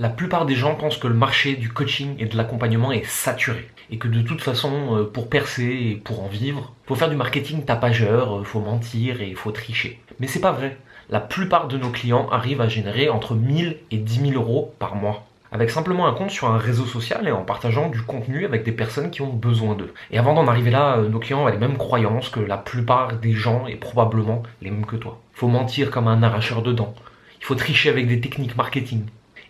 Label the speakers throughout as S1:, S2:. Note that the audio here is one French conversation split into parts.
S1: La plupart des gens pensent que le marché du coaching et de l'accompagnement est saturé et que de toute façon, pour percer et pour en vivre, faut faire du marketing tapageur, faut mentir et faut tricher. Mais c'est pas vrai. La plupart de nos clients arrivent à générer entre 1000 et 10 000 euros par mois, avec simplement un compte sur un réseau social et en partageant du contenu avec des personnes qui ont besoin d'eux. Et avant d'en arriver là, nos clients ont les mêmes croyances que la plupart des gens et probablement les mêmes que toi. Faut mentir comme un arracheur de dents. Il faut tricher avec des techniques marketing.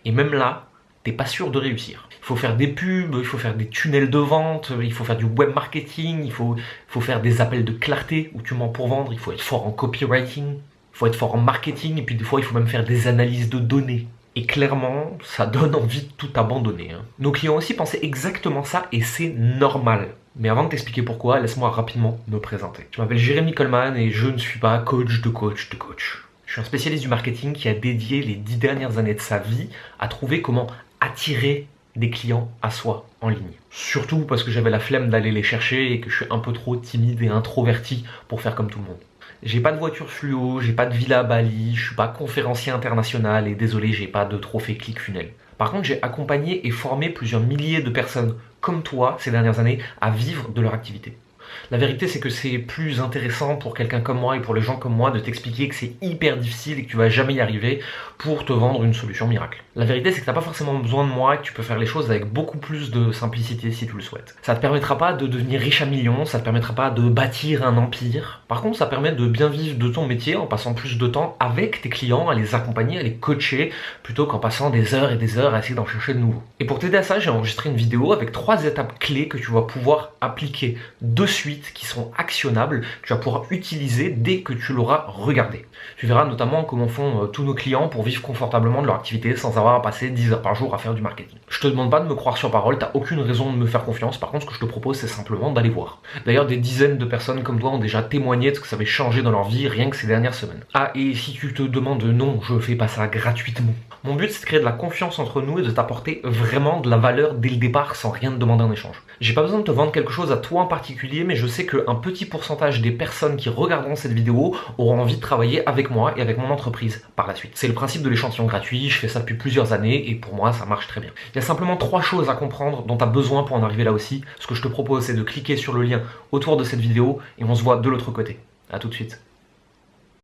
S1: Et même là, t'es pas sûr de réussir. Il faut faire des pubs, il faut faire des tunnels de vente, il faut faire du web marketing, il faut faire des appels de clarté où tu mens pour vendre, il faut être fort en copywriting, il faut être fort en marketing, et puis des fois il faut même faire des analyses de données. Et clairement, ça donne envie de tout abandonner. Nos clients aussi pensaient exactement ça et c'est normal. Mais avant de t'expliquer pourquoi, laisse-moi rapidement me présenter. Je m'appelle Jérémy Coleman et je ne suis pas coach de coach de coach. Je suis un spécialiste du marketing qui a dédié les 10 dernières années de sa vie à trouver comment attirer des clients à soi en ligne. Surtout parce que j'avais la flemme d'aller les chercher et que je suis un peu trop timide et introverti pour faire comme tout le monde. J'ai pas de voiture fluo, j'ai pas de villa à Bali, je suis pas conférencier international et désolé, j'ai pas de trophée ClickFunnels. Par contre, j'ai accompagné et formé plusieurs milliers de personnes comme toi ces dernières années à vivre de leur activité. La vérité, c'est que c'est plus intéressant pour quelqu'un comme moi et pour les gens comme moi de t'expliquer que c'est hyper difficile et que tu vas jamais y arriver pour te vendre une solution miracle. La vérité, c'est que t'as pas forcément besoin de moi et que tu peux faire les choses avec beaucoup plus de simplicité si tu le souhaites. Ça te permettra pas de devenir riche à millions, ça te permettra pas de bâtir un empire. Par contre, ça permet de bien vivre de ton métier en passant plus de temps avec tes clients, à les accompagner, à les coacher, plutôt qu'en passant des heures et des heures à essayer d'en chercher de nouveaux. Et pour t'aider à ça, j'ai enregistré une vidéo avec 3 étapes clés que tu vas pouvoir appliquer de suite, qui sont actionnables, que tu vas pouvoir utiliser dès que tu l'auras regardé. Tu verras notamment comment font tous nos clients pour vivre confortablement de leur activité sans avoir à passer 10 heures par jour à faire du marketing. Je te demande pas de me croire sur parole, t'as aucune raison de me faire confiance, par contre ce que je te propose c'est simplement d'aller voir. D'ailleurs des dizaines de personnes comme toi ont déjà témoigné de ce que ça avait changé dans leur vie rien que ces dernières semaines. Ah et si tu te demandes non, je fais pas ça gratuitement. Mon but c'est de créer de la confiance entre nous et de t'apporter vraiment de la valeur dès le départ sans rien te demander en échange. J'ai pas besoin de te vendre quelque chose à toi en particulier, mais je sais qu'un petit pourcentage des personnes qui regarderont cette vidéo auront envie de travailler avec moi et avec mon entreprise par la suite. C'est le principe de l'échantillon gratuit, je fais ça depuis plusieurs années et pour moi ça marche très bien. Il y a simplement 3 choses à comprendre dont tu as besoin pour en arriver là aussi. Ce que je te propose c'est de cliquer sur le lien autour de cette vidéo et on se voit de l'autre côté. A tout de suite.